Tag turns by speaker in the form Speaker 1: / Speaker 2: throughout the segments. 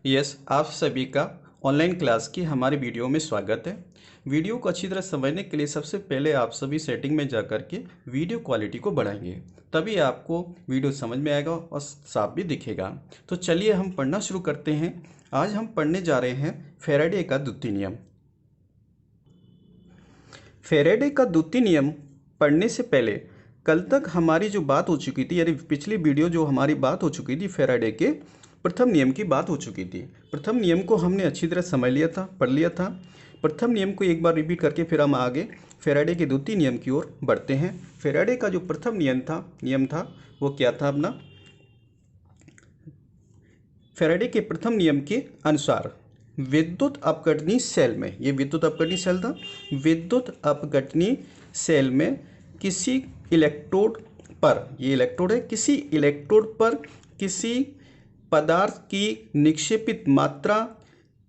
Speaker 1: Yes, आप सभी का ऑनलाइन क्लास की हमारे वीडियो में स्वागत है। वीडियो को अच्छी तरह समझने के लिए सबसे पहले आप सभी सेटिंग में जा कर के वीडियो क्वालिटी को बढ़ाएंगे, तभी आपको वीडियो समझ में आएगा और साफ भी दिखेगा। तो चलिए हम पढ़ना शुरू करते हैं। आज हम पढ़ने जा रहे हैं फैराडे का द्वितीय नियम। फैराडे का द्वितीय नियम पढ़ने से पहले कल तक हमारी जो बात हो चुकी थी, यानी पिछली वीडियो जो हमारी बात हो चुकी थी, फैराडे के प्रथम नियम की बात हो चुकी थी। प्रथम नियम को हमने अच्छी तरह समझ लिया था, पढ़ लिया था। प्रथम नियम को एक बार रिपीट करके फिर हम आगे फैराडे के द्वितीय नियम की ओर बढ़ते हैं। फैराडे का जो प्रथम नियम था वो क्या था अपना? फैराडे के प्रथम नियम के अनुसार विद्युत अपघटनी सेल में, ये विद्युत अपघटनी सेल था, विद्युत अपघटनी सेल में किसी इलेक्ट्रोड पर, ये इलेक्ट्रोड है, किसी इलेक्ट्रोड पर किसी पदार्थ की निक्षेपित मात्रा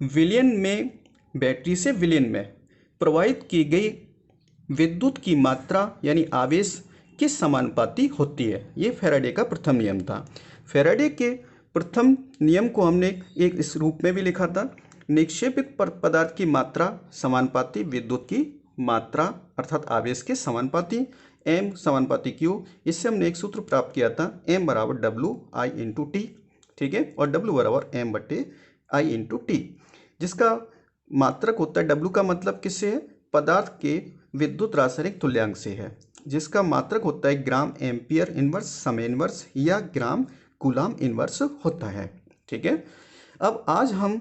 Speaker 1: विलयन में, बैटरी से विलयन में प्रवाहित की गई विद्युत की मात्रा यानी आवेश के समानुपाती होती है। ये फैराडे का प्रथम नियम था। फैराडे के प्रथम नियम को हमने एक इस रूप में भी लिखा था, निक्षेपित पर पदार्थ की मात्रा समानुपाती विद्युत की मात्रा अर्थात आवेश के समानुपाती, एम समानुपाती क्यू। इससे हमने एक सूत्र प्राप्त किया था, एम बराबर डब्ल्यू आई इंटू टी, ठीक है, और डब्ल्यू बराबर एम बटे आई इंटू टी, जिसका मात्रक होता है, डब्ल्यू का मतलब किससे है? पदार्थ के विद्युत रासायनिक तुल्यांक से है, जिसका मात्रक होता है ग्राम एम्पियर इनवर्स, समय इनवर्स या ग्राम कूलाम इनवर्स होता है, ठीक है। अब आज हम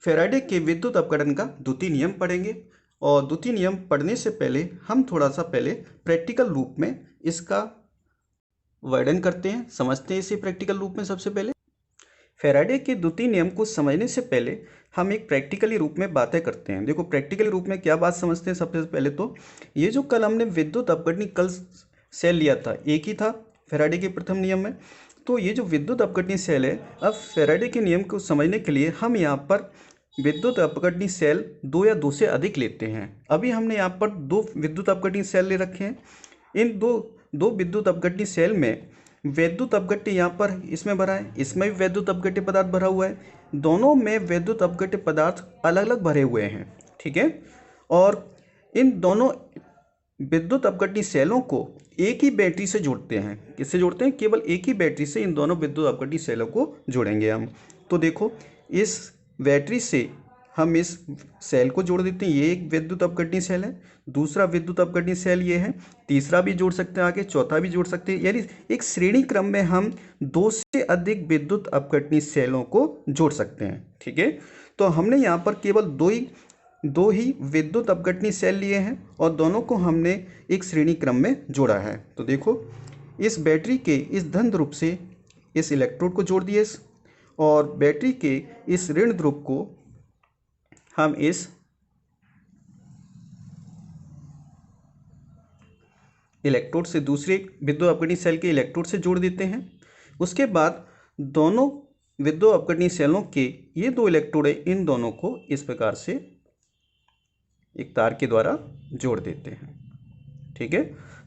Speaker 1: फैराडे के विद्युत अपघटन का द्वितीय नियम पढ़ेंगे, और द्वितीय नियम पढ़ने से पहले हम थोड़ा सा पहले प्रैक्टिकल रूप में इसका वर्णन करते हैं, समझते हैं इसे प्रैक्टिकल रूप में। सबसे पहले फैराडे के द्वितीय नियम को समझने से पहले हम एक प्रैक्टिकली रूप में बातें करते हैं। देखो प्रैक्टिकली रूप में क्या बात समझते हैं। सबसे पहले तो ये जो कल हमने विद्युत अपघटनी कल सेल लिया था, एक ही था फैराडे के प्रथम नियम में। तो ये जो विद्युत अपघटनी सेल है, अब फैराडे के नियम को समझने के लिए हम यहाँ पर विद्युत अपघटनी सेल दो या दो से अधिक लेते हैं। अभी हमने यहाँ पर दो विद्युत अपघटनी सेल ले रखे हैं। इन दो विद्युत अपघटनी सेल में विद्युत अपघट्य यहाँ पर इसमें भरा है, इसमें भी विद्युत अपघट्य पदार्थ भरा हुआ है। दोनों में विद्युत अपघट्य पदार्थ अलग अलग भरे हुए हैं, ठीक है। और इन दोनों विद्युत अपघटनी सेलों को एक ही बैटरी से जोड़ते हैं। किससे जोड़ते हैं? केवल एक ही बैटरी से इन दोनों विद्युत अपघटनी सेलों को जोड़ेंगे हम। तो देखो इस बैटरी से हम इस सेल को जोड़ देते हैं। ये एक विद्युत अपघटनी सेल है, दूसरा विद्युत अपघटनी सेल ये है, तीसरा भी जोड़ सकते हैं, आगे चौथा भी जोड़ सकते हैं। यानी एक श्रेणी क्रम में हम दो से अधिक विद्युत अपघटनी सेलों को जोड़ सकते हैं, ठीक है। तो हमने यहाँ पर केवल दो ही विद्युत अपघटनी सेल लिए हैं और दोनों को हमने एक श्रेणी क्रम में जोड़ा है। तो देखो इस बैटरी के इस धन ध्रुव से इस इलेक्ट्रोड को जोड़ दिए, और बैटरी के इस ऋण ध्रुव को हम इस इलेक्ट्रोड से दूसरे विद्युत अपघटनी सेल के इलेक्ट्रोड से जोड़ देते हैं। उसके बाद दोनों विद्युत अपघटनी सेलों के ये दो इलेक्ट्रोड है, इन दोनों को इस प्रकार से एक तार के द्वारा जोड़ देते हैं, ठीक है।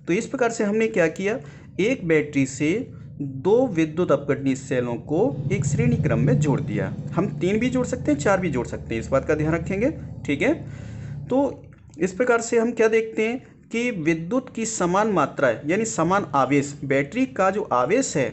Speaker 1: तो इस प्रकार से हमने क्या किया, एक बैटरी से दो विद्युत अपघटनी सेलों को एक श्रेणी क्रम में जोड़ दिया। हम 3 भी जोड़ सकते हैं, 4 भी जोड़ सकते हैं, इस बात का ध्यान रखेंगे, ठीक है। तो इस प्रकार से हम क्या देखते हैं कि विद्युत की समान मात्रा है, यानी समान आवेश, बैटरी का जो आवेश है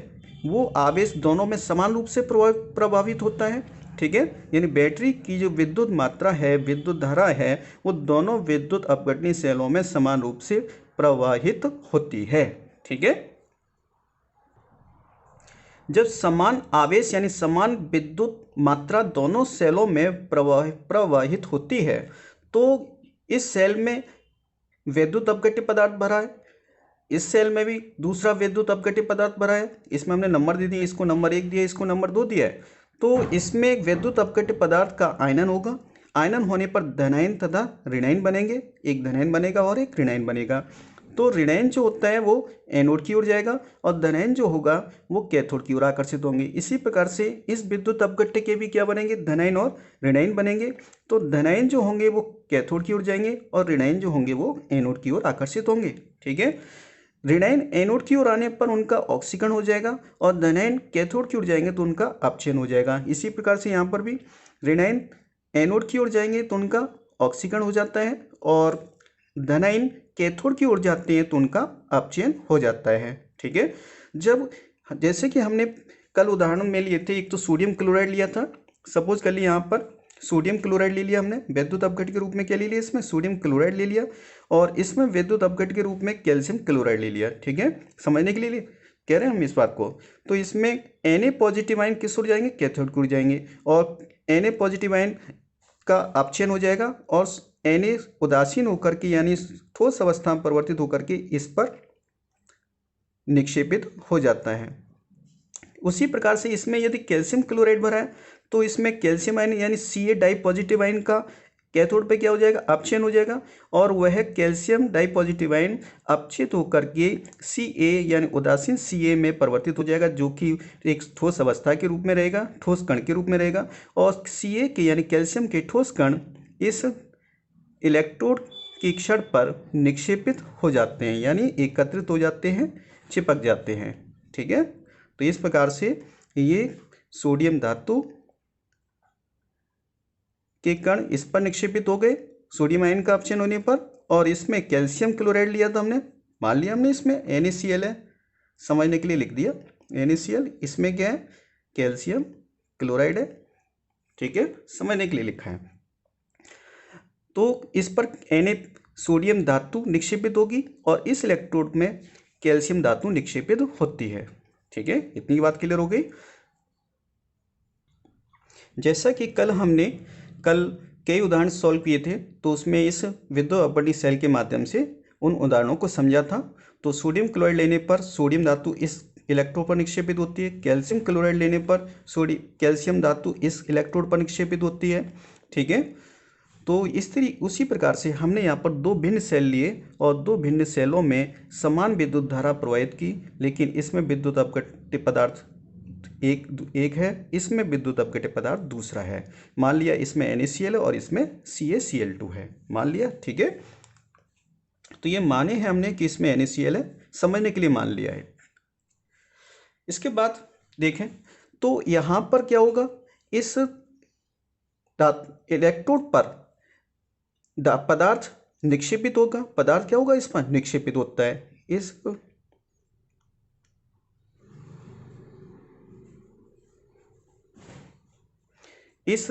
Speaker 1: वो आवेश दोनों में समान रूप से प्रभावित होता है, ठीक है। यानी बैटरी की जो विद्युत मात्रा है, विद्युत धारा है, वो दोनों विद्युत अपघटनी सेलों में समान रूप से प्रवाहित होती है, ठीक है। जब समान आवेश यानी समान विद्युत मात्रा दोनों सेलों में प्रवाहित होती है, तो इस सेल में विद्युत अपघट्य पदार्थ भरा है, इस सेल में भी दूसरा विद्युत अपघट्य पदार्थ भरा है। इसमें हमने नंबर दे दिए, इसको नंबर 1 दिया, इसको नंबर 2 दिया है। तो इसमें एक विद्युत अपघट्य पदार्थ का आयनन होगा। आयनन होने पर धनायन तथा ऋणायन बनेंगे, एक धनायन बनेगा और एक ऋणायन बनेगा। तो ऋणायन जो होता है वो एनोड की ओर जाएगा और धनायन जो होगा वो कैथोड की ओर आकर्षित होंगे। इसी प्रकार से इस विद्युत अपघट्य के भी क्या बनेंगे, धनायन और ऋणायन बनेंगे। तो धनायन जो होंगे वो कैथोड की ओर जाएंगे और ऋणायन जो होंगे वो एनोड की ओर आकर्षित होंगे, ठीक है। ऋणायन एनोड की ओर आने पर उनका ऑक्सीकरण हो जाएगा और धनायन कैथोड की ओर जाएंगे तो उनका अपचयन हो जाएगा। इसी प्रकार से यहाँ पर भी ऋणायन एनोड की ओर जाएंगे तो उनका ऑक्सीकरण हो जाता है और धनायन कैथोड की ओर जाते हैं तो उनका अपचयन हो जाता है। ठीक है, जब जैसे कि हमने कल उदाहरण में लिए थे, एक तो सोडियम क्लोराइड लिया था, सपोज कर लिया यहाँ पर सोडियम क्लोराइड ले लिया हमने, वैद्युत अपघट के रूप में क्या ले लिया, इसमें सोडियम क्लोराइड ले लिया और इसमें वैद्युत अपघट के रूप में कैल्शियम क्लोराइड ले लिया। ठीक है, समझने के लिए कह रहे हैं हम इस बात को। तो इसमें Na पॉजिटिव आयन किस ओर जाएंगे, कैथोड की ओर जाएंगे और Na पॉजिटिव आयन का अपचयन हो जाएगा और Na उदासीन होकर के यानी ठोस अवस्था में परिवर्तित होकर के इस पर निक्षेपित हो जाता है। उसी प्रकार से इसमें यदि कैल्शियम क्लोराइड भरा है तो इसमें कैल्शियम आयन यानी Ca डाई पॉजिटिव आयन का कैथोड पे क्या हो जाएगा, अपचयन हो जाएगा और वह कैल्शियम डाई पॉजिटिव आयन अपचित होकर के Ca यानी उदासीन Ca में परिवर्तित हो जाएगा, जो कि एक ठोस अवस्था के रूप में रहेगा, ठोस कण के रूप में रहेगा और Ca के यानी कैल्शियम के ठोस कण इस इलेक्ट्रोड की क्षण पर निक्षेपित हो जाते हैं यानी एकत्रित हो जाते हैं, चिपक जाते हैं। ठीक है, तो इस प्रकार से ये सोडियम धातु के कण इस पर निक्षेपित हो गए सोडियम आयन का अपचयन होने पर और इसमें कैल्शियम क्लोराइड लिया था हमने, मान लिया हमने इसमें NaCl है, समझने के लिए लिख दिया NaCl, इसमें क्या है, कैल्शियम क्लोराइड है। ठीक है, समझने के लिए लिखा है। तो इस पर Na सोडियम धातु निक्षेपित होगी और इस इलेक्ट्रोड में कैल्शियम धातु निक्षेपित होती है। ठीक है, इतनी बात क्लियर हो गई। जैसा कि कल कई उदाहरण सॉल्व किए थे तो उसमें इस विद्युत अपवर्तनीय सेल के माध्यम से उन उदाहरणों को समझा था। तो सोडियम क्लोराइड लेने पर सोडियम धातु इस इलेक्ट्रोड पर निक्षेपित होती है, कैल्शियम क्लोराइड लेने पर कैल्शियम धातु इस इलेक्ट्रोड पर निक्षेपित होती है। ठीक है, तो उसी प्रकार से हमने यहाँ पर दो भिन्न सेल लिए और दो भिन्न सेलों में समान विद्युत धारा प्रवाहित की, लेकिन इसमें विद्युत अपघट्य पदार्थ एक है, इसमें विद्युत अपघट्य पदार्थ दूसरा है। मान लिया इसमें NaCl है और इसमें CaCl2 है, मान लिया। ठीक है, तो ये माने हैं हमने कि इसमें NaCl है, समझने के लिए मान लिया है। इसके बाद देखें तो यहाँ पर क्या होगा, इस इलेक्ट्रोड पर पदार्थ निक्षेपित होगा, पदार्थ क्या होगा, इस पर निक्षेपित होता है। इस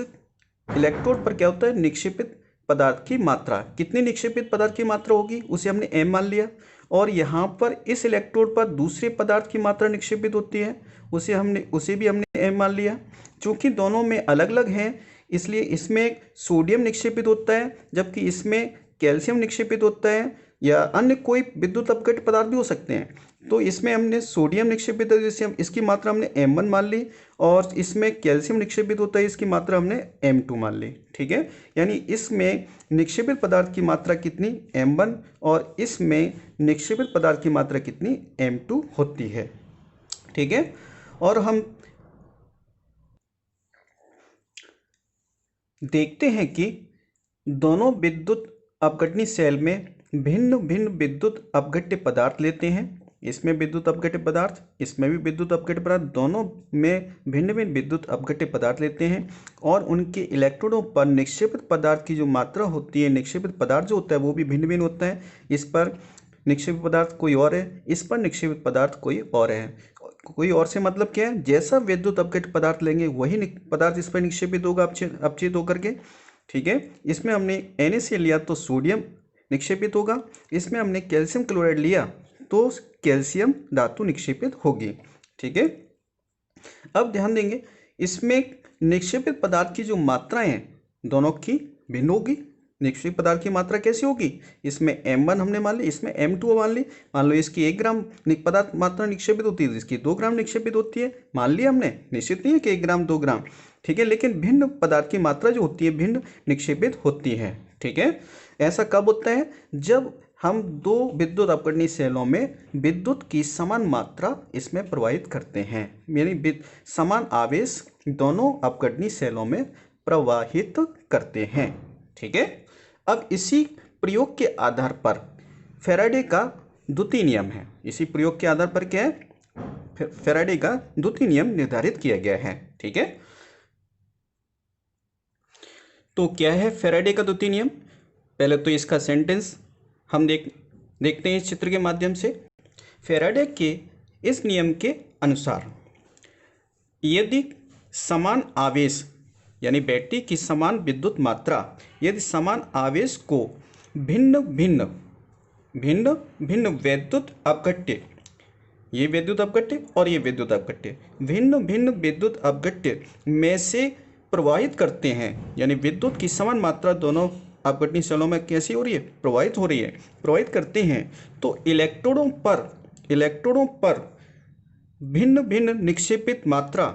Speaker 1: इलेक्ट्रोड पर क्या होता है, निक्षेपित पदार्थ की मात्रा, कितनी निक्षेपित पदार्थ की मात्रा होगी उसे हमने m मान लिया और यहाँ पर इस इलेक्ट्रोड पर दूसरे पदार्थ की मात्रा निक्षेपित होती है, उसे भी हमने m मान लिया। चूंकि दोनों में अलग अलग हैं इसलिए इसमें सोडियम निक्षेपित होता है जबकि इसमें कैल्शियम निक्षेपित होता है या अन्य कोई विद्युत अपघट्य पदार्थ भी हो सकते हैं। तो इसमें हमने सोडियम निक्षेपित है जिससे इसकी मात्रा हमने M1 मान ली और इसमें कैल्शियम निक्षेपित होता है, इसकी मात्रा हमने M2 मान ली। ठीक है, यानी इसमें निक्षेपित पदार्थ की मात्रा कितनी, M1 और इसमें निक्षेपित पदार्थ की मात्रा कितनी, M2 होती है। ठीक है, और हम देखते हैं कि दोनों विद्युत अपघटनीय सेल में भिन्न भिन्न विद्युत अपघट्य पदार्थ लेते हैं। इसमें विद्युत अपघट्य पदार्थ, इसमें भी विद्युत अपघट्य पदार्थ, दोनों में भिन्न भिन्न विद्युत अपघट्य पदार्थ लेते हैं और उनके इलेक्ट्रोडों पर निक्षेपित पदार्थ की जो मात्रा होती है, निक्षेपित पदार्थ जो होता है वो भी भिन्न भिन्न होता है। इस पर निक्षेपित पदार्थ कोई और है, इस पर निक्षेपित पदार्थ कोई और है। कोई और से मतलब क्या है, जैसा विद्युत अपघट्य पदार्थ लेंगे वही पदार्थ इस पर निक्षेपित होगा अपचित होकर के। ठीक है, इसमें हमने NaCl लिया तो सोडियम निक्षेपित होगा, इसमें हमने कैल्शियम क्लोराइड लिया तो कैल्शियम धातु निक्षेपित होगी। ठीक है, अब ध्यान देंगे इसमें निक्षेपित पदार्थ की जो मात्राएं हैं दोनों की भिन्न होगी। निक्षेपित पदार्थ की मात्रा कैसी होगी, इसमें M1 हमने मान ली, इसमें M2 मान ली। मान लो इसकी 1 ग्राम पदार्थ मात्रा निक्षेपित होती है, इसकी 2 ग्राम निक्षेपित होती है, मान लिया हमने। निश्चित नहीं है कि 1 ग्राम 2 ग्राम, ठीक है, लेकिन भिन्न पदार्थ की मात्रा जो होती है भिन्न निक्षेपित होती है। ठीक है, ऐसा कब होता है, जब हम दो विद्युत अपघटनीय सेलों में विद्युत की समान मात्रा इसमें प्रवाहित करते हैं, यानी समान आवेश दोनों अपघटनीय सेलों में प्रवाहित करते हैं। ठीक है, अब इसी प्रयोग के आधार पर फैराडे का द्वितीय नियम है। इसी प्रयोग के आधार पर क्या है, फैराडे का द्वितीय नियम निर्धारित किया गया है। ठीक है, तो क्या है फैराडे का द्वितीय नियम? पहले तो इसका सेंटेंस हम देखते हैं इस चित्र के माध्यम से। फैराडे के इस नियम के अनुसार यदि समान आवेश यानी बैटरी की समान विद्युत मात्रा यदि समान आवेश को भिन्न भिन्न वैद्युत अपघट्य, ये विद्युत अपघट्य और ये विद्युत अपघट्य, भिन्न भिन्न विद्युत अपघट्य में से प्रवाहित करते हैं, यानी विद्युत की समान मात्रा दोनों अपघटनी सेलों में कैसी हो रही है, प्रवाहित हो रही है, प्रवाहित करते हैं, तो इलेक्ट्रोडों पर भिन्न भिन्न निक्षेपित मात्रा,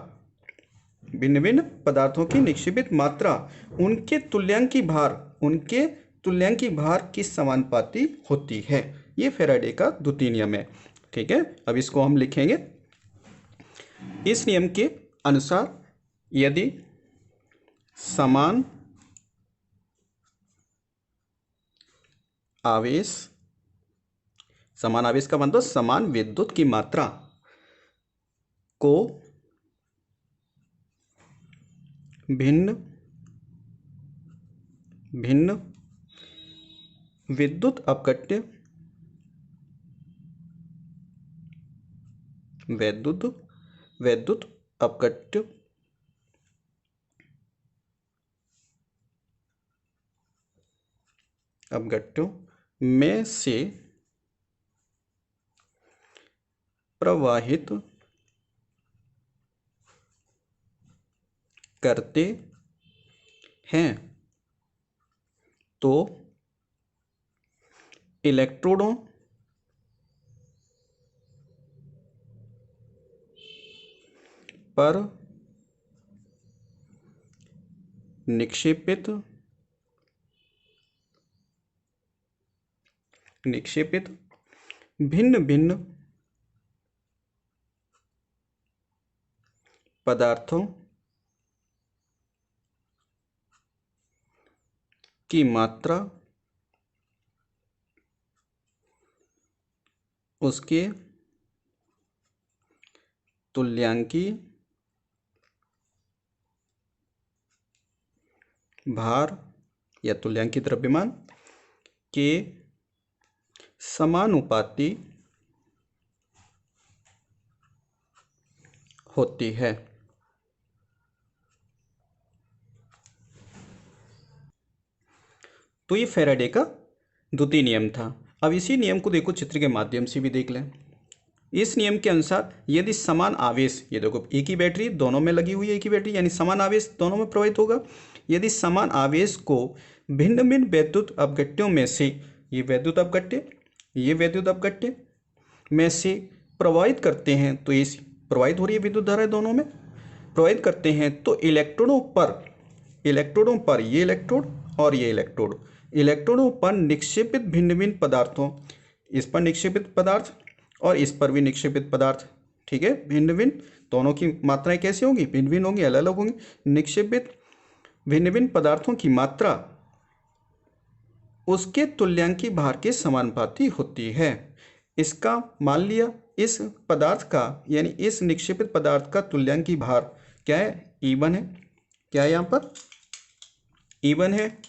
Speaker 1: भिन्न भिन्न पदार्थों की निक्षेपित मात्रा उनके तुल्यांकी भार की समानुपाती होती है। ये फैराडे का द्वितीय नियम है। ठीक है, अब इसको हम लिखेंगे। इस नियम के अनुसार यदि समान आवेश का मतलब समान विद्युत की मात्रा को भिन्न विद्युत अपघट्य अपघट्यों में से प्रवाहित करते हैं, तो इलेक्ट्रोडों पर निक्षेपित भिन्न भिन्न पदार्थों की मात्रा उसके तुल्यांकी भार या तुल्यांकी द्रव्यमान के समानुपाती होती है। तो ये फैराडे का द्वितीय नियम था। अब इसी नियम को देखो चित्र के माध्यम से भी देख लें। इस नियम के अनुसार यदि समान आवेश, ये देखो एक ही बैटरी दोनों में लगी हुई है, एक ही बैटरी यानी समान आवेश दोनों में प्रवाहित होगा। यदि समान आवेश को भिन्न भिन्न विद्युत अपघट्यों में से, ये विद्युत अपघट्य में से प्रवाहित करते हैं, तो इस प्रवाहित हो रही है विद्युत धारा दोनों में प्रवाहित करते हैं, तो इलेक्ट्रोडों पर ये इलेक्ट्रोड और ये इलेक्ट्रोडों पर निक्षेपित भिन्न भिन्न पदार्थों, इस पर निक्षेपित पदार्थ और इस पर भी निक्षेपित पदार्थ, ठीक है, भिन्न भिन्न, दोनों की मात्राएं कैसी होंगी, भिन्न भिन्न होंगी, अलग अलग होंगी। निक्षेपित भिन्न भिन्न पदार्थों की मात्रा उसके तुल्यांकी भार के समानुपाती होती है। इसका मान लिया इस पदार्थ का यानी इस निक्षेपित पदार्थ का तुल्यांकी भार क्या है, E1 है। क्या है यहाँ पर, E1 है।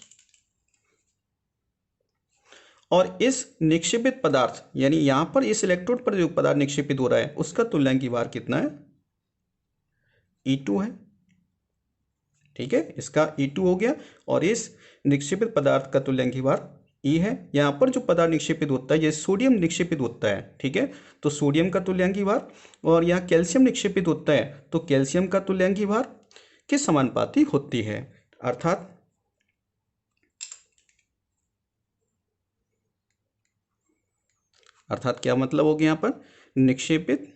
Speaker 1: और इस निक्षेपित पदार्थ यानी यहां पर इस इलेक्ट्रोड पर जो पदार्थ निक्षेपित हो रहा है उसका तुल्यांकी भार कितना है, E2 है। ठीक है, इसका E2 हो गया और इस निक्षेपित पदार्थ का तुल्यांकी भार E है। यहां पर जो पदार्थ निक्षेपित होता है ये सोडियम निक्षेपित होता है, ठीक है, तो सोडियम का तुल्यांकी भार, और यहाँ कैल्शियम निक्षेपित होता है तो कैल्शियम का तुल्यांकी भार के समानुपाती होती है। अर्थात क्या मतलब हो गया यहाँ पर, निक्षेपित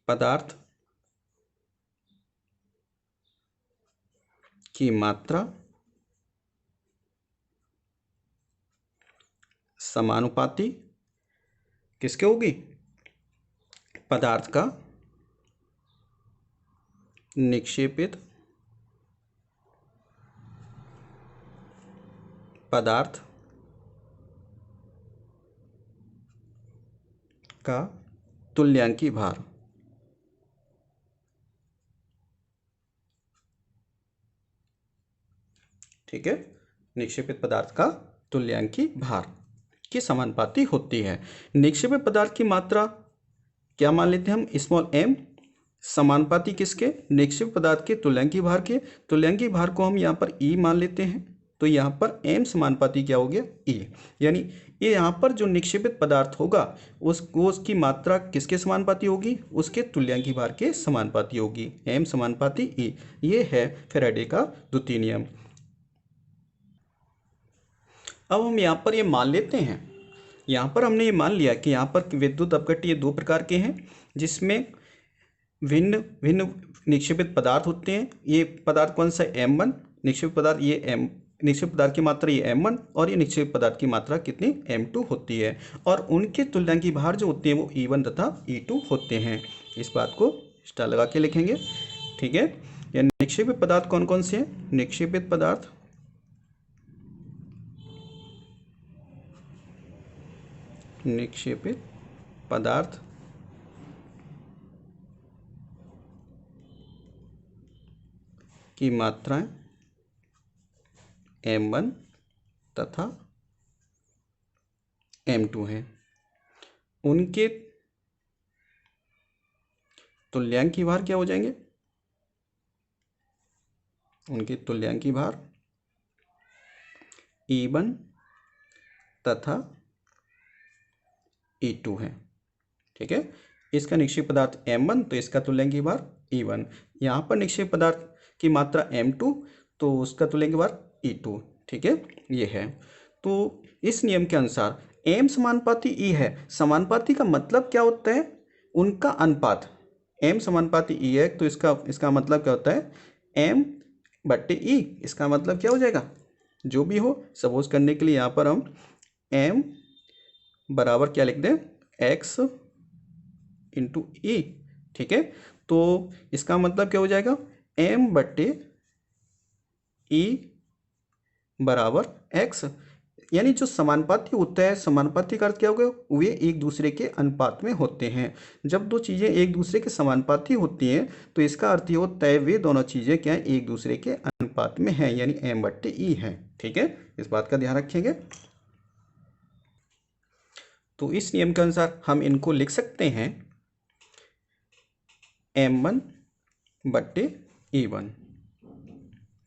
Speaker 1: पदार्थ की मात्रा समानुपाती किसके होगी, पदार्थ का निक्षेपित पदार्थ का तुल्यांकी भार। ठीक है, निक्षेपित पदार्थ का तुल्यांकी भार की समानुपाती होती है। निक्षेपित पदार्थ की मात्रा क्या मान लेते हैं हम, स्मॉल m, समानुपाती किसके, निक्षेपित पदार्थ के तुल्यांकी भार के। तुल्यांकी भार को हम यहाँ पर E मान लेते हैं, तो यहाँ पर m समानुपाती क्या हो गया, E। यानी ये यहाँ पर जो निक्षेपित पदार्थ होगा उसकी मात्रा किसके समानुपाती होगी, उसके तुल्यांकी भार के समानुपाती होगी, m समानुपाती E। ये है फैराडे का द्वितीय नियम। अब हम यहाँ पर ये मान लेते हैं, यहाँ पर हमने ये मान लिया कि यहाँ पर विद्युत अपघट्य ये दो प्रकार के हैं, जिसमें भिन्न भिन्न निक्षेपित पदार्थ होते हैं। ये पदार्थ कौन सा, m1 निक्षेपित पदार्थ, ये निक्षेपित पदार्थ की मात्रा ये m1 और ये निक्षेपित पदार्थ की मात्रा कितनी, m2 होती है, और उनके तुल्यांकी भार जो होते हैं वो E1 तथा E2 होते हैं। इस बात को स्टार लगा के लिखेंगे। ठीक है, या निक्षेपित पदार्थ कौन कौन से हैं, निक्षेपित पदार्थ निक्षेपित पदार्थ की मात्राएं m1 तथा m2 हैं। उनके तुल्यांकी भार क्या हो जाएंगे, उनके तुल्यांकी भार E1 तथा E2 है। ठीक है, इसका निक्षेप पदार्थ m1 तो इसका तुल्यांकी भार E1, यहाँ पर निक्षेप पदार्थ की मात्रा m2 तो उसका तुल्यांकी भार E2। ठीक है, ये है। तो इस नियम के अनुसार m समानुपाती E है। समानुपाती का मतलब क्या होता है, उनका अनुपात। m समानुपाती E है तो इसका मतलब क्या होता है, m बट्टे E। इसका मतलब क्या हो जाएगा, जो भी हो, सपोज करने के लिए यहाँ पर हम m बराबर क्या लिख दें, x इंटू E। ठीक है, तो इसका मतलब क्या हो जाएगा, m बट्टे E बराबर x। यानी जो समानुपाती होता है, समानुपाती का अर्थ क्या हो गया, वे एक दूसरे के अनुपात में होते हैं। जब दो चीज़ें एक दूसरे के समानुपाती होती हैं तो इसका अर्थ ये होता है वे दोनों चीज़ें क्या है, एक दूसरे के अनुपात में हैं, यानी m बट्टे E है। ठीक है, इस बात का ध्यान रखेंगे। तो इस नियम के अनुसार हम इनको लिख सकते हैं m1 बट्टे E1।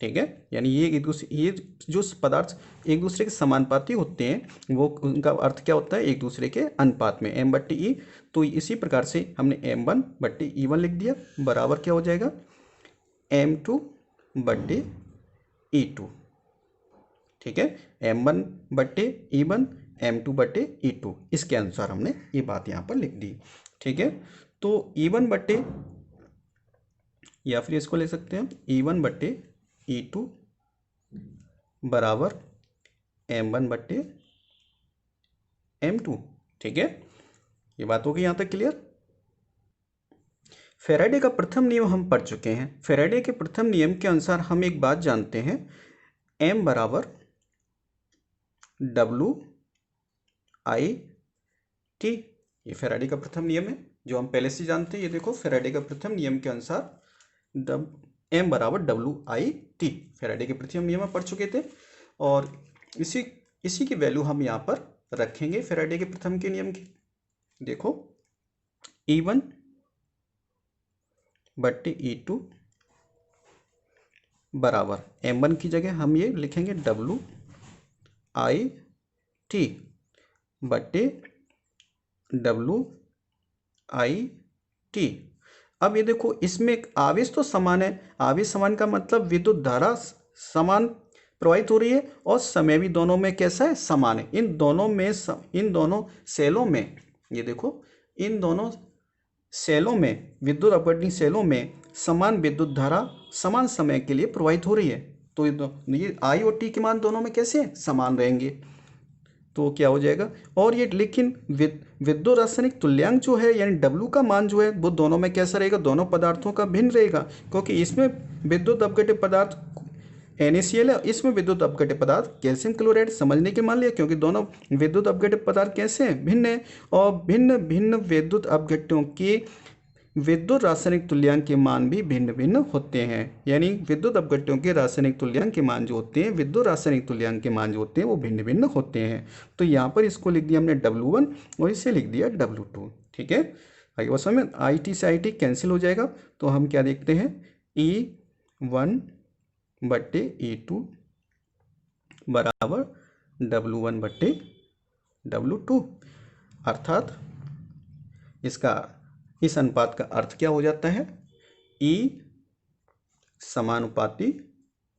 Speaker 1: ठीक है, यानी ये जो पदार्थ एक दूसरे के समानुपाती होते हैं वो उनका अर्थ क्या होता है, एक दूसरे के अनुपात में, m बट्टे E। तो इसी प्रकार से हमने m1 बट्टे E1 लिख दिया, बराबर क्या हो जाएगा, m2 बट्टे E2। ठीक है, m1 बट्टे E1 m2 बट्टे E2, इसके अनुसार हमने ये बात यहाँ पर लिख दी। ठीक है, तो E1 बट्टे, या फिर इसको ले सकते हैं E1 बट्टे E2 बराबर m1 बट्टे m2। ठीक है, ये बात हो गई यहाँ तक क्लियर। फैराडे का प्रथम नियम हम पढ़ चुके हैं। फैराडे के प्रथम नियम के अनुसार हम एक बात जानते हैं, m बराबर W I T। ये फैराडे का प्रथम नियम है जो हम पहले से जानते हैं। ये देखो, फैराडे का प्रथम नियम के अनुसार m बराबर WI/T फैराडे के प्रथम नियम में पढ़ चुके थे, और इसी की वैल्यू हम यहाँ पर रखेंगे फैराडे के प्रथम के नियम की। देखो, E1 बट्टे E2 बराबर m1 की जगह हम ये लिखेंगे WI/T बट्टे WI/T। अब ये देखो, इसमें आवेश तो समान है, आवेश समान का मतलब विद्युत धारा समान प्रवाहित हो रही है और समय भी दोनों में कैसा है, समान है। इन दोनों सेलों में, ये देखो, इन दोनों सेलों में, विद्युत अपघटनी सेलों में समान विद्युत धारा समान समय के लिए प्रवाहित हो रही है। तो ये I और T के मान दोनों में कैसे समान रहेंगे, तो क्या हो जाएगा। और ये लेकिन विद्युत रासायनिक तुल्यांक जो है, यानी W का मान जो है वो दोनों में कैसा रहेगा, दोनों पदार्थों का भिन्न रहेगा, क्योंकि इसमें विद्युत अपघट्य पदार्थ NaCl है, इसमें विद्युत अपघट्य पदार्थ कैल्शियम क्लोराइड, समझने के मान लिया, क्योंकि दोनों विद्युत अपघट्य पदार्थ कैसे हैं, भिन्न है, और भिन्न भिन्न विद्युत अपघट्यों के विद्युत रासायनिक तुल्यांक के मान भी भिन्न भिन्न होते हैं। यानी विद्युत अपघट्यों के रासायनिक तुल्यांक के मान जो होते हैं, विद्युत रासायनिक तुल्यांक के मान जो होते हैं वो भिन्न भिन्न होते हैं। तो यहाँ पर इसको लिख दिया हमने W1 और इसे लिख दिया W2। ठीक है, आगे बस हमें IT से IT कैंसिल हो जाएगा, तो हम क्या देखते हैं, E1/E2 बराबर W1/W2। अर्थात इस अनुपात का अर्थ क्या हो जाता है, E समानुपाती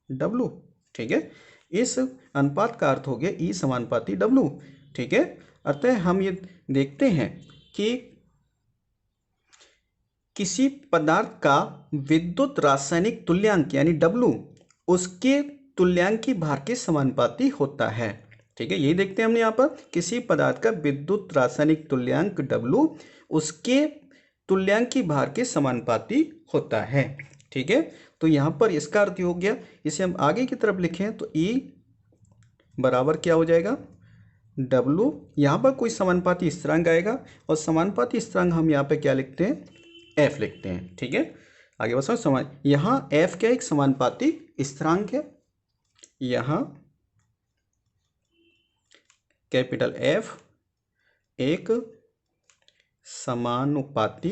Speaker 1: W। ठीक है, इस अनुपात का अर्थ हो गया E समानुपाती W। ठीक है, अतः हम ये देखते हैं कि किसी पदार्थ का विद्युत रासायनिक तुल्यांक यानी W उसके तुल्यांक की भार के समानुपाती होता है। ठीक है, यही देखते हैं हमने यहाँ पर, किसी पदार्थ का विद्युत रासायनिक तुल्यांक W उसके तुल्यांक की भार के समानुपाती होता है। ठीक है, तो यहाँ पर इसका अर्थ हो गया, इसे हम आगे की तरफ लिखें तो E बराबर क्या हो जाएगा, W, यहाँ पर कोई समानुपाती स्थिरांक आएगा, और समानुपाती स्थिरांक हम यहाँ पे क्या लिखते हैं, F लिखते हैं। ठीक है, आगे बस यहाँ F क्या एक समानुपाती स्थिरांक है, यहाँ कैपिटल F एक समानुपाती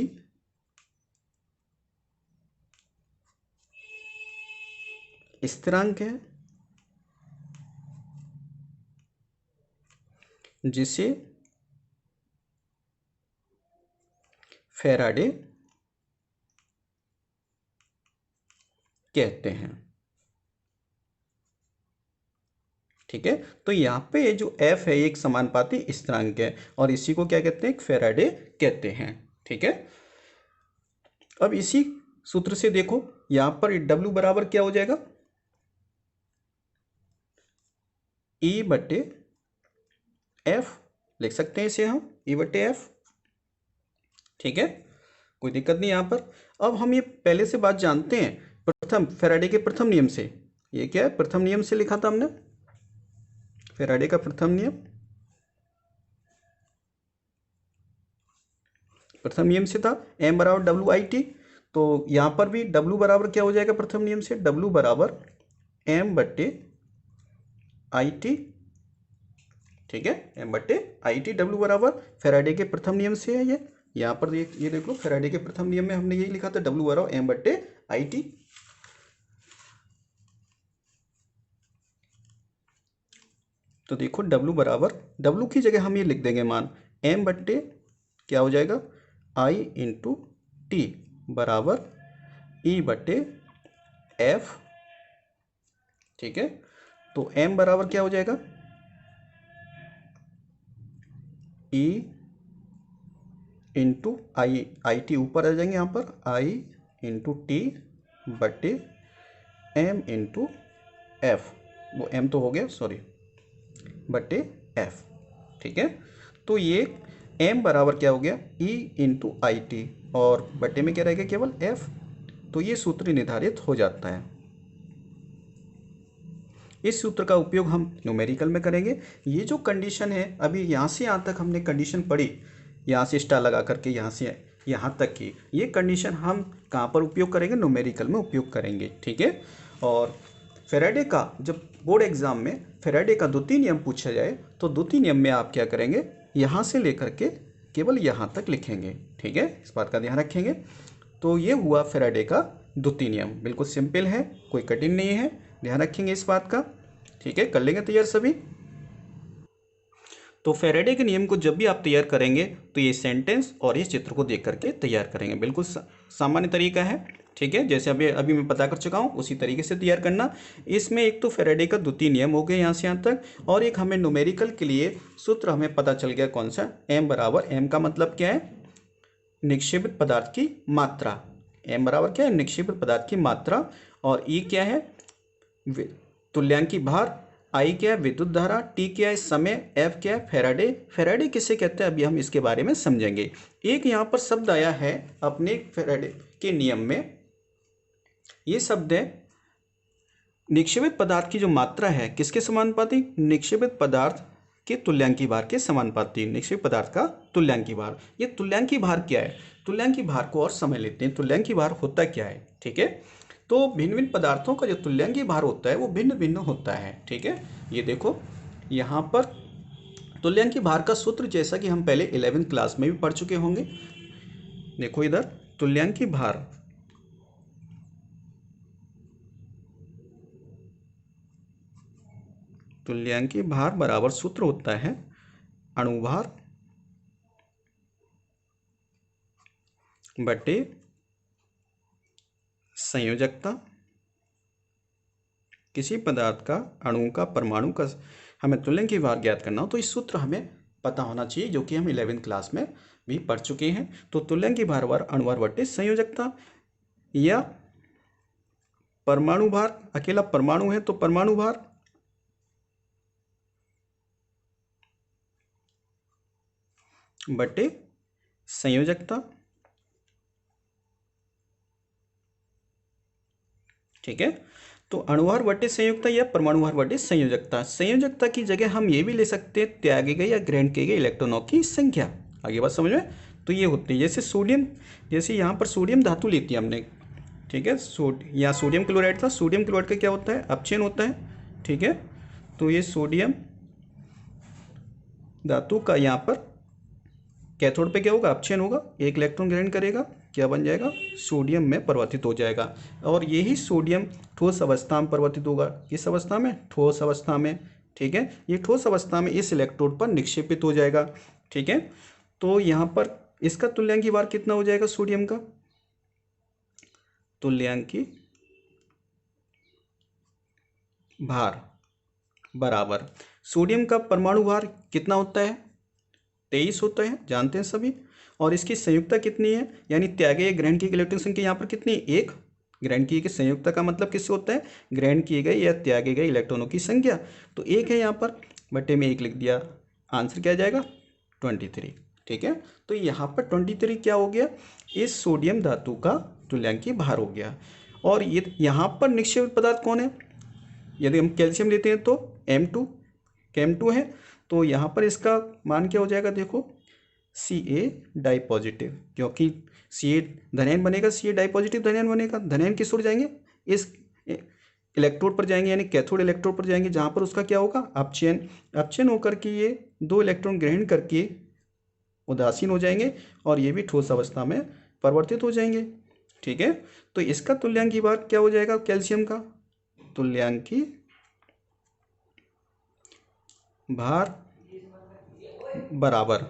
Speaker 1: स्थिरांक है जिसे फैराडे कहते हैं। ठीक है, तो यहाँ पे जो F है एक समानुपाती स्थिरांक है, और इसी को क्या कहते हैं, एक फैराडे कहते हैं। ठीक है, अब इसी सूत्र से देखो, यहाँ पर W बराबर क्या हो जाएगा, E/F लिख सकते हैं इसे हम, E/F। ठीक है, कोई दिक्कत नहीं यहाँ पर। अब हम ये पहले से बात जानते हैं, प्रथम फैराडे के प्रथम नियम से। ये क्या है, प्रथम नियम से लिखा था हमने, फैराडे का प्रथम नियम, प्रथम नियम से था M बराबर WIT। तो यहाँ पर भी W बराबर क्या हो जाएगा, प्रथम नियम से W बराबर M/IT। ठीक है, M/IT, W बराबर फैराडे के प्रथम नियम से है ये। यहाँ पर ये देख लो, फैराडे के प्रथम नियम में हमने यही लिखा था, W बराबर M/IT। तो देखो W बराबर, W की जगह हम ये लिख देंगे मान, M/ क्या हो जाएगा, I/T बराबर E/F। ठीक है, तो M बराबर क्या हो जाएगा, E/IT ऊपर आ जाएंगे, यहाँ पर I/T/M/F, वो M तो हो गया, सॉरी, /F। ठीक है, तो ये M बराबर क्या हो गया, E/IT, और बट्टे में क्या रहेगा, केवल F। तो ये सूत्र निर्धारित हो जाता है। इस सूत्र का उपयोग हम न्यूमेरिकल में करेंगे। ये जो कंडीशन है, अभी यहाँ से यहाँ तक हमने कंडीशन पढ़ी, यहाँ से स्टार लगा करके यहाँ से यहाँ तक की, ये कंडीशन हम कहाँ पर उपयोग करेंगे, न्यूमेरिकल में उपयोग करेंगे। ठीक है, और फैराडे का जब बोर्ड एग्जाम में फैराडे का द्वितीय नियम पूछा जाए, तो द्वितीय नियम में आप क्या करेंगे, यहाँ से लेकर के केवल यहाँ तक लिखेंगे। ठीक है, इस बात का ध्यान रखेंगे। तो ये हुआ फैराडे का द्वितीय नियम, बिल्कुल सिंपल है, कोई कठिन नहीं है, ध्यान रखेंगे इस बात का। ठीक है, कर लेंगे तैयार सभी। तो फैराडे के नियम को जब भी आप तैयार करेंगे, तो ये सेंटेंस और इस चित्र को देख करके तैयार करेंगे, बिल्कुल सामान्य तरीका है। ठीक है, जैसे अभी मैं बता कर चुका हूँ, उसी तरीके से तैयार करना। इसमें एक तो फैराडे का द्वितीय नियम हो गया यहाँ से यहाँ तक, और एक हमें न्यूमेरिकल के लिए सूत्र हमें पता चल गया, कौन सा, M बराबर, M का मतलब क्या है, निक्षेपित पदार्थ की मात्रा। M बराबर क्या है, निक्षेपित पदार्थ की मात्रा, और E क्या है, तुल्यांकी भार, I क्या है, विद्युत धारा, T क्या है, समय, F क्या है, फैराडे। फैराडे किसे कहते हैं, अभी हम इसके बारे में समझेंगे। एक यहाँ पर शब्द आया है अपने फैराडे के नियम में, ये शब्द है निक्षेपित पदार्थ की जो मात्रा है किसके समानुपाती, निक्षेपित पदार्थ के तुल्यांकी भार के समानुपाती, निक्षेपित पदार्थ का तुल्यांकी भार। ये तुल्यांकी भार क्या है, तुल्यांकी भार को और समझ लेते हैं, तुल्यांकी भार होता क्या है। ठीक है, तो भिन्न भिन्न पदार्थों का जो तुल्यांकी भार होता है वो भिन्न भिन्न होता है। ठीक है, ये देखो यहाँ पर तुल्यांकी भार का सूत्र जैसा कि हम पहले 11वीं क्लास में भी पढ़ चुके होंगे। देखो इधर तुल्यांकी भार बराबर सूत्र होता है अणुभार बटे संयोजकता। किसी पदार्थ का, अणु का, परमाणु का हमें तुल्यांकी भार ज्ञात करना हो तो इस सूत्र हमें पता होना चाहिए, जो कि हम 11वीं क्लास में भी पढ़ चुके हैं। तो तुल्यांकी भार अणुभार बटे संयोजकता, या परमाणु भार, अकेला परमाणु है तो परमाणु भार बटे संयोजकता। ठीक है, तो अणुभार बटे संयोजकता या परमाणु भार बटे संयोजकता। संयोजकता की जगह हम ये भी ले सकते हैं त्यागे गए या ग्रहण किए गए इलेक्ट्रॉनों की संख्या। आगे बात समझ में, तो ये होती है जैसे सोडियम, जैसे यहाँ पर सोडियम धातु लेती है हमने। ठीक है, यहाँ सोडियम क्लोराइड था, सोडियम क्लोराइड का क्या होता है, अपचयन होता है। ठीक है, तो ये सोडियम धातु का यहाँ पर कैथोड पे क्या होगा, अपचयन होगा, एक इलेक्ट्रॉन ग्रहण करेगा, क्या बन जाएगा, सोडियम में परिवर्तित हो जाएगा। और यही सोडियम ठोस अवस्था में परिवर्तित होगा, किस अवस्था में, ठोस अवस्था में। ठीक है, ये ठोस अवस्था में इस इलेक्ट्रोड पर निक्षेपित हो जाएगा। ठीक है, तो यहाँ पर इसका तुल्यांकी भार कितना हो जाएगा, सोडियम का तुल्यांकी भार बराबर, सोडियम का परमाणु भार कितना होता है, 23 होता है, जानते हैं सभी। और इसकी संयुक्ता कितनी है, यानी त्यागे ग्रहण की इलेक्ट्रॉन संख्या यहाँ पर कितनी है, एक। ग्रहण किए गए संयुक्ता का मतलब किससे होता है, ग्रहण किए गए या त्यागे गए इलेक्ट्रॉनों की संख्या, तो एक है यहाँ पर, बटे में एक लिख दिया, आंसर क्या आ जाएगा 23। ठीक है, तो यहाँ पर 23 क्या हो गया, इस सोडियम धातु का तुल्यांकी भार हो गया। और ये यहाँ पर निक्षेपित पदार्थ कौन है, यदि हम कैल्शियम लेते हैं तो M2 Chem2 है, तो यहाँ पर इसका मान क्या हो जाएगा, देखो Ca डाई पॉजिटिव, क्योंकि Ca धनायन बनेगा, Ca डाई पॉजिटिव धनायन बनेगा। धनायन किस ओर जाएंगे, इस इलेक्ट्रोड पर जाएंगे, यानी कैथोड इलेक्ट्रोड पर जाएंगे, जहाँ पर उसका क्या होगा, अपचयन। अपचयन होकर के ये 2 इलेक्ट्रॉन ग्रहण करके उदासीन हो जाएंगे और ये भी ठोस अवस्था में परिवर्तित हो जाएंगे। ठीक है, तो इसका तुल्यांकी भार क्या हो जाएगा, कैल्शियम का तुल्यांकी भार बराबर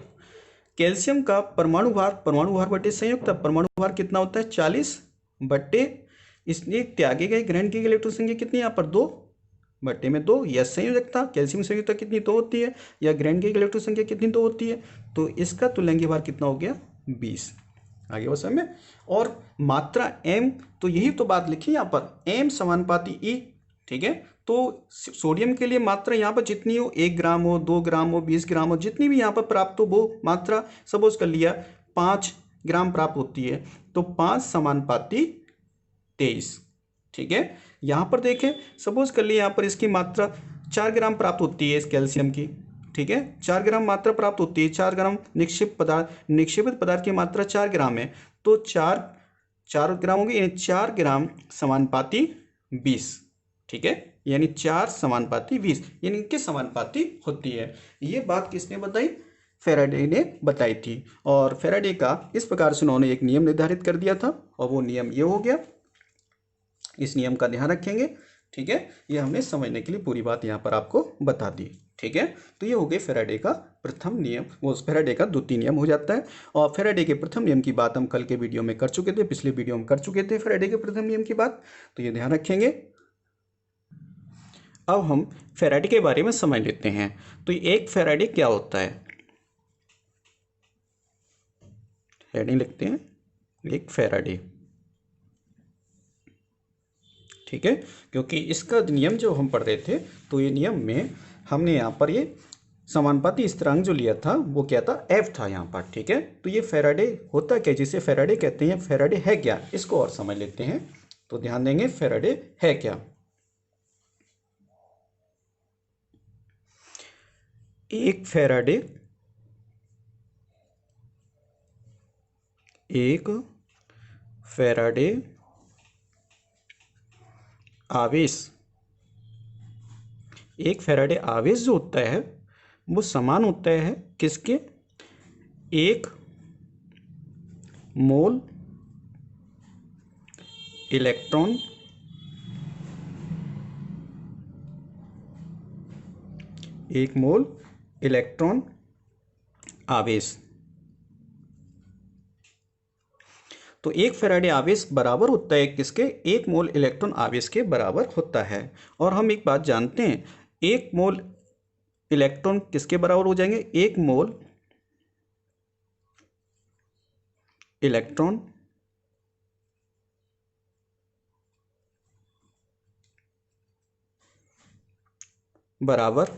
Speaker 1: कैल्शियम का परमाणु भार बटे संयुक्त, परमाणु भार कितना होता है 40 बटे इसलिए त्यागे गए ग्रहण की गई इलेक्ट्रॉन संख्या कितनी यहाँ पर 2 बटे में 2, या संयोजकता कैल्शियम संयुक्ता कितनी 2 होती है, या ग्रहण की इलेक्ट्रॉन संख्या कितनी 2 होती है, तो इसका तुल्यांकी भार कितना हो गया 20। आगे बस में, और मात्रा m, तो यही तो बात लिखी यहाँ पर, m समानुपाती E। ठीक है, तो सोडियम के लिए मात्रा यहाँ पर जितनी हो, 1 ग्राम हो, 2 ग्राम हो, 20 ग्राम हो, जितनी भी यहाँ पर प्राप्त हो वो मात्रा सपोज कर लिया 5 ग्राम प्राप्त होती है, तो 5 समानुपाती 23। ठीक है, यहाँ पर देखें सपोज कर लिया यहाँ पर इसकी मात्रा 4 ग्राम प्राप्त होती है इस कैल्शियम की। ठीक है, 4 ग्राम मात्रा प्राप्त होती है, 4 ग्राम निक्षेपित पदार्थ की मात्रा 4 ग्राम है, तो 4 ग्राम होगी, यानी 4 ग्राम समानुपाती 20। ठीक है, यानी 4 समानुपाती 20, यानी किस समानुपाती होती है। ये बात किसने बताई, फेराडे ने बताई थी। और फेराडे का इस प्रकार से उन्होंने एक नियम निर्धारित कर दिया था, और वो नियम ये हो गया, इस नियम का ध्यान रखेंगे। ठीक है, ये हमने समझने के लिए पूरी बात यहाँ पर आपको बता दी। ठीक है, तो ये हो गए फेराडे का प्रथम नियम, वो फेराडे का द्वितीय नियम हो जाता है। और फेराडे के प्रथम नियम की बात हम कल के वीडियो में कर चुके थे, पिछले वीडियो में कर चुके थे फेराडे के प्रथम नियम की बात, तो ये ध्यान रखेंगे। अब हम फेराडे के बारे में समझ लेते हैं। तो एक फेराडे क्या होता है, हेडिंग लिखते हैं, एक फेराडे। ठीक है, क्योंकि इसका नियम जो हम पढ़ रहे थे, तो ये नियम में हमने यहाँ पर ये समानुपाती स्थिरांक जो लिया था वो क्या था, F था यहाँ पर। ठीक है, तो ये फेराडे होता क्या, जिसे फेराडे कहते हैं, फेराडे है क्या, इसको और समझ लेते हैं। तो ध्यान देंगे फेराडे है क्या। एक फैराडे आवेश, एक फैराडे आवेश जो होता है वो समान होता है किसके, एक मोल इलेक्ट्रॉन आवेश। तो एक फैराडे आवेश बराबर होता है किसके, एक मोल इलेक्ट्रॉन आवेश के बराबर होता है। और हम एक बात जानते हैं, एक मोल इलेक्ट्रॉन किसके बराबर हो जाएंगे, एक मोल इलेक्ट्रॉन बराबर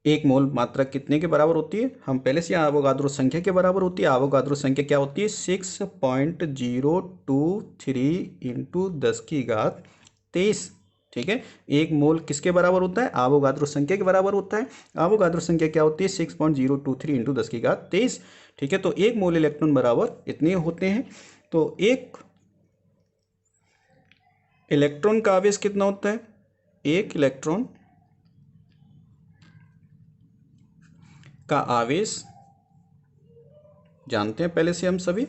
Speaker 1: एक मोल मात्रा कितने के बराबर होती है, हम पहले से आवोगाद्रो संख्या के बराबर होती है। आवोगाद्रो संख्या क्या होती है, 6.023 इंटू 10⁻23। ठीक है, एक मोल किसके बराबर होता है, आवोगाद्रो संख्या के बराबर होता है। आवोगाद्रो संख्या क्या होती है, 6.023 इंटू 10⁻23। ठीक है, तो एक मोल इलेक्ट्रॉन बराबर इतने होते हैं। तो एक इलेक्ट्रॉन का आवेश कितना होता है, एक इलेक्ट्रॉन का आवेश जानते हैं पहले से हम सभी,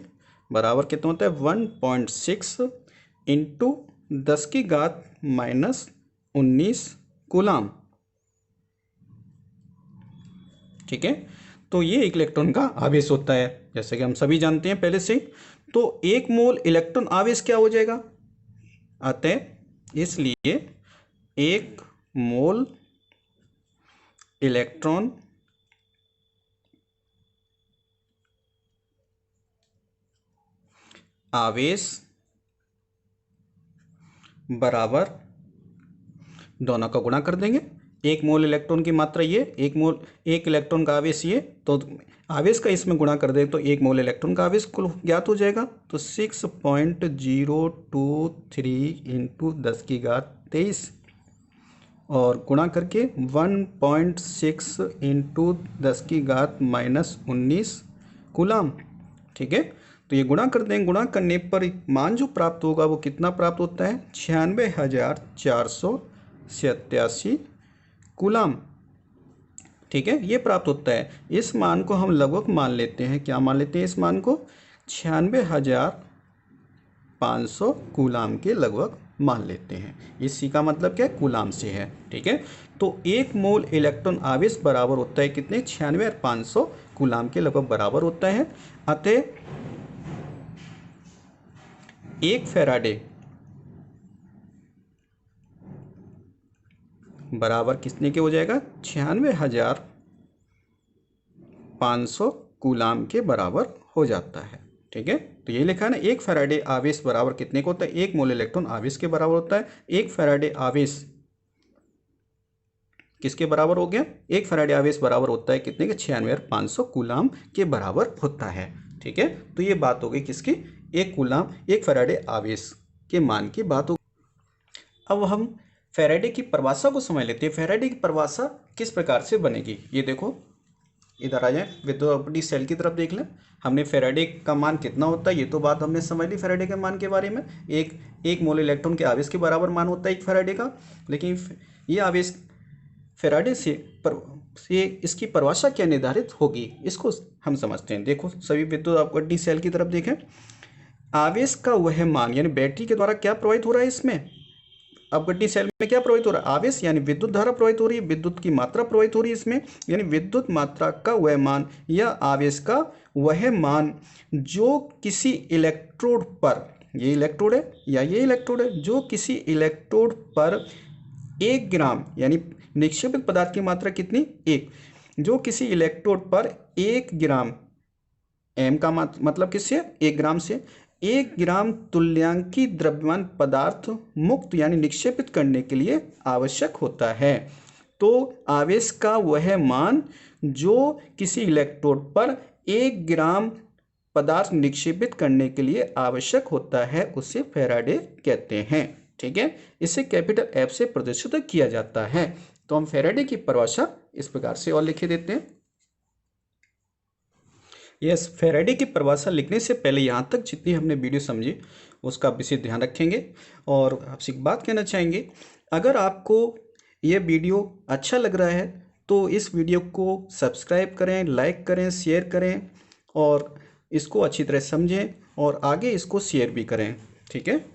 Speaker 1: बराबर कितना होता है 1.6 इंटू 10⁻−19 कूलाम। ठीक है, तो ये एक इलेक्ट्रॉन का आवेश होता है जैसे कि हम सभी जानते हैं पहले से। तो एक मोल इलेक्ट्रॉन आवेश क्या हो जाएगा, अतः इसलिए एक मोल इलेक्ट्रॉन आवेश बराबर, दोनों का गुणा कर देंगे, एक मोल इलेक्ट्रॉन की मात्रा ये, एक इलेक्ट्रॉन का आवेश ये, तो आवेश का इसमें गुणा कर दे तो एक मोल इलेक्ट्रॉन का आवेश कुल ज्ञात हो जाएगा। तो 6.023 इंटू 10⁻23 और गुणा करके 1.6 इंटू 10⁻−19 कूलाम। ठीक है, तो ये गुणा कर देंगे, गुणा करने पर मान जो प्राप्त होगा वो कितना प्राप्त होता है, 96,487 कूलाम। ठीक है, ये प्राप्त होता है। इस मान को हम लगभग मान लेते हैं, क्या मान लेते हैं इस मान को, 96,500 कूलाम के लगभग मान लेते हैं। इसी का मतलब क्या है, कूलाम से है। ठीक है, तो एक मोल इलेक्ट्रॉन आवेश बराबर होता है कितने, 96,500 कूलाम के लगभग बराबर होता है। अतः एक फैराडे बराबर कितने के हो जाएगा, 96,500 कूलाम के बराबर हो जाता है। ठीक है, तो ये लिखा है ना, एक फैराडे आवेश बराबर कितने को होता है, एक मोल इलेक्ट्रॉन आवेश के बराबर होता है। एक फैराडे आवेश किसके बराबर हो गया, एक फैराडे आवेश बराबर होता है कितने के, 96,500 कूलाम के बराबर होता है। ठीक है, तो ये बात हो गई किसकी, एक कूलाम, एक फैराडे आवेश के मान की बात हो। अब हम फैराडे की परिभाषा को समझ लेते हैं। फैराडे की परिभाषा किस प्रकार से बनेगी, ये देखो, इधर आ जाए, विद्युत अपनी सेल की तरफ देख लें। हमने फैराडे का मान कितना होता है ये तो बात हमने समझ ली फैराडे के मान के बारे में। एक मोल इलेक्ट्रॉन के आवेश के बराबर मान होता है एक फैराडे का। लेकिन ये आवेश फैराडे से इसकी परिभाषा क्या निर्धारित होगी, इसको हम समझते हैं। देखो सभी विद्युत अपनी सेल की तरफ देखें, आवेश का वह मान यानी बैटरी के द्वारा क्या प्रवाहित हो रहा है, इसमें अपघटनी सेल में क्या प्रवाहित हो रहा है, आवेश यानी विद्युत धारा प्रवाहित हो रही है, विद्युत की मात्रा प्रवाहित हो रही है इसमें, यानी विद्युत मात्रा का वह मान या आवेश का वह मान जो किसी इलेक्ट्रोड पर, ये इलेक्ट्रोड है या ये इलेक्ट्रोड है, जो किसी इलेक्ट्रोड पर 1 ग्राम यानी निक्षेपित पदार्थ की मात्रा कितनी, 1, जो किसी इलेक्ट्रोड पर 1 ग्राम, एम का मतलब किससे, 1 ग्राम से 1 ग्राम तुल्यांकी द्रव्यमान पदार्थ मुक्त यानी निक्षेपित करने के लिए आवश्यक होता है। तो आवेश का वह मान जो किसी इलेक्ट्रोड पर 1 ग्राम पदार्थ निक्षेपित करने के लिए आवश्यक होता है उसे फैराडे कहते हैं। ठीक है, इसे कैपिटल एफ से प्रदर्शित किया जाता है। तो हम फैराडे की परिभाषा इस प्रकार से और लिखे देते हैं। यस, फैराडे की परिभाषा लिखने से पहले यहाँ तक जितनी हमने वीडियो समझी उसका विशेष ध्यान रखेंगे। और आपसे एक बात कहना चाहेंगे, अगर आपको यह वीडियो अच्छा लग रहा है तो इस वीडियो को सब्सक्राइब करें, लाइक करें, शेयर करें और इसको अच्छी तरह समझें और आगे इसको शेयर भी करें, ठीक है।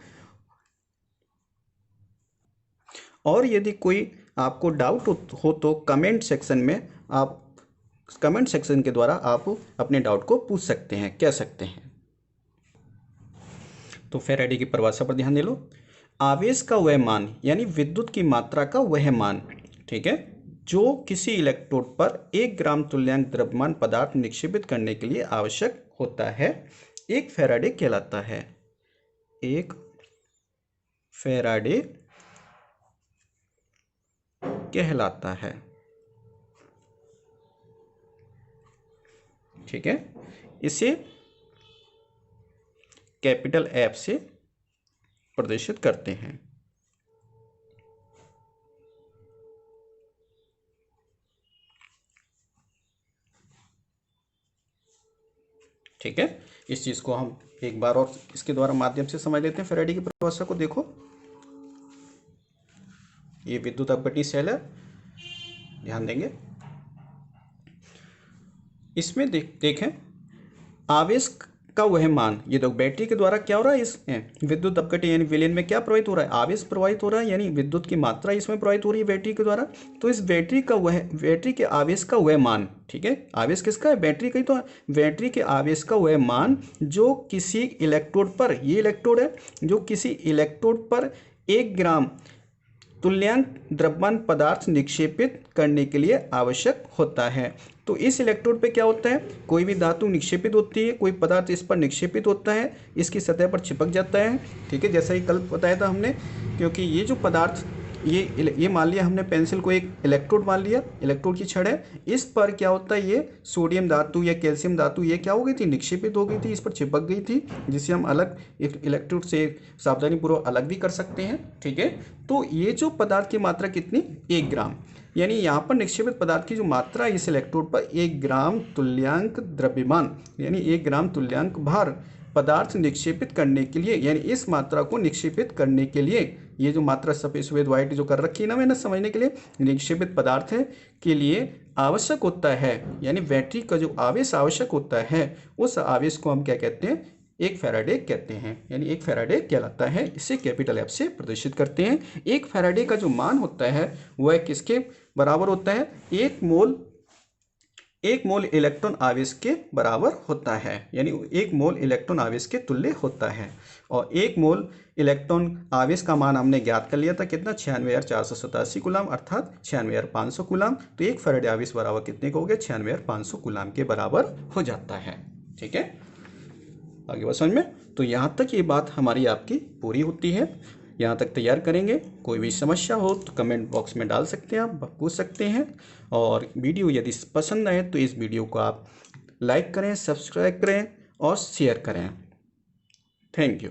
Speaker 1: और यदि कोई आपको डाउट हो तो कमेंट सेक्शन में आप कमेंट सेक्शन के द्वारा आप अपने डाउट को पूछ सकते हैं, कह सकते हैं। तो फैराडे की परिभाषा पर ध्यान दे लो। आवेश का वह मान यानी विद्युत की मात्रा का वह मान, ठीक है, जो किसी इलेक्ट्रोड पर 1 ग्राम तुल्यांक द्रव्यमान पदार्थ निक्षेपित करने के लिए आवश्यक होता है, एक फैराडे कहलाता है। एक फैराडे कहलाता है, ठीक है। इसे कैपिटल एफ से प्रदर्शित करते हैं। ठीक है, इस चीज को हम एक बार और इसके द्वारा माध्यम से समझ लेते हैं। फैराडे की परिभाषा को देखो, ये विद्युत अपघटनीय सेल है, ध्यान देंगे। इसमें देखें आवेश का वह मान, ये तो बैटरी के द्वारा क्या हो रहा है, इस विद्युत अपघटन यानी विलयन में क्या प्रवाहित हो रहा है, आवेश प्रवाहित हो रहा है, यानी विद्युत की मात्रा इसमें प्रवाहित हो रही है बैटरी के द्वारा। तो इस बैटरी के आवेश का वह मान, ठीक है, आवेश किसका है, बैटरी का ही, तो बैटरी के आवेश का वह मान जो किसी इलेक्ट्रोड पर, ये इलेक्ट्रोड है, जो किसी इलेक्ट्रोड पर 1 ग्राम तुल्यांक द्रव्यमान पदार्थ निक्षेपित करने के लिए आवश्यक होता है। तो इस इलेक्ट्रोड पे क्या होता है, कोई भी धातु निक्षेपित होती है, कोई पदार्थ इस पर निक्षेपित होता है, इसकी सतह पर चिपक जाता है, ठीक है, जैसा ही कल बताया था हमने। क्योंकि ये जो पदार्थ, ये मान लिया हमने पेंसिल को एक इलेक्ट्रोड मान लिया, इलेक्ट्रोड की छड़ है, इस पर क्या होता है, ये सोडियम धातु या कैल्शियम धातु ये क्या हो गई थी, निक्षेपित हो गई थी, इस पर चिपक गई थी, जिसे हम अलग इलेक्ट्रोड से सावधानीपूर्वक अलग भी कर सकते हैं, ठीक है। तो ये जो पदार्थ की मात्रा कितनी, 1 ग्राम, यानी यहाँ पर निक्षेपित पदार्थ की जो मात्रा इस इलेक्ट्रोड पर 1 ग्राम तुल्यांक द्रव्यमान यानी 1 ग्राम तुल्यांक भार पदार्थ निक्षेपित करने के लिए, यानी इस मात्रा को निक्षेपित करने के लिए, ये जो मात्रा सफेद व्हाइट जो कर रखी है ना मैंने समझने के लिए, निक्षेपित पदार्थ है के लिए आवश्यक होता है, यानी बैटरी का जो आवेश आवश्यक होता है, उस आवेश को हम क्या कहते हैं, एक फैराडे कहते हैं, यानी एक फैराडे कहलाता है। इसे कैपिटल एफ से प्रदर्शित करते हैं। एक फैराडे का जो मान होता है वह किसके बराबर होता है, 1 मोल इलेक्ट्रॉन आवेश के बराबर होता है, यानी 1 मोल इलेक्ट्रॉन आवेश के तुल्य होता है। और 1 मोल इलेक्ट्रॉन आवेश का मान हमने ज्ञात कर लिया था कितना, 96,487 कूलाम, अर्थात 96,500 कूलाम। तो एक फैराडे आवेश बराबर कितने का हो गया, 96,500 कूलाम के बराबर हो जाता है, ठीक है। आगे बात समझ में, तो यहाँ तक ये बात हमारी आपकी पूरी होती है, यहाँ तक तैयार करेंगे। कोई भी समस्या हो तो कमेंट बॉक्स में डाल सकते हैं, आप पूछ सकते हैं। और वीडियो यदि पसंद आए तो इस वीडियो को आप लाइक करें, सब्सक्राइब करें और शेयर करें। Thank you.